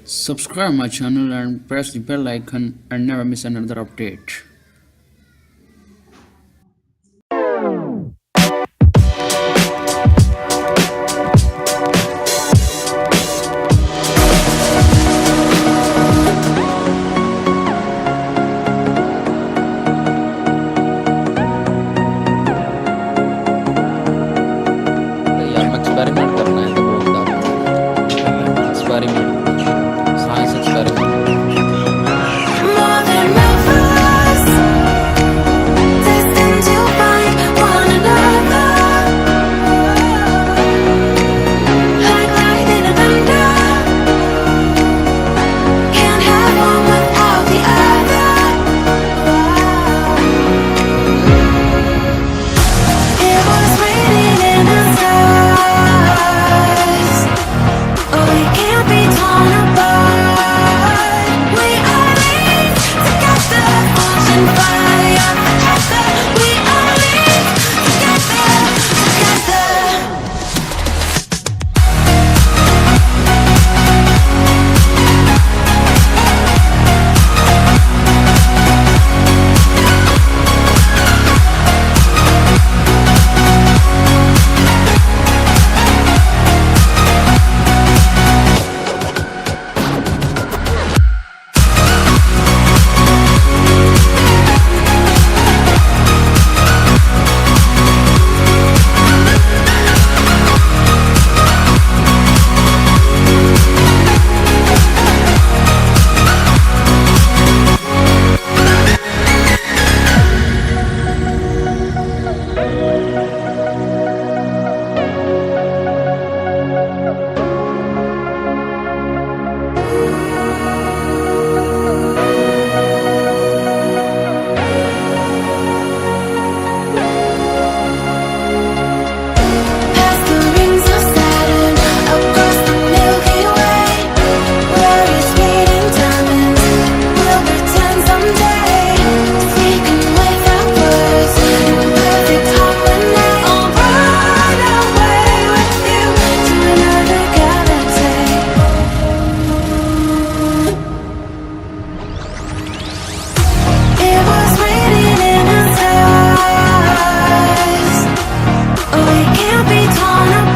Subscribe my channel and press the bell icon and never miss another update. यार मैं experiment करना है तो बोलता experiment science experiment More than lovers, destined to find one another. Like lightning and thunder, can't have one without the other. It was raining in the skies. Oh, we can't be torn apart. We are linked together, ocean fire forever. We are linked together, together. Past the rings of Saturn, across the Milky Way, where it's beating diamonds. We'll pretend someday, speaking without words, in perfect harmony. I'll run away with you to another galaxy. It was raining in the skies. Oh, we can't be torn apart.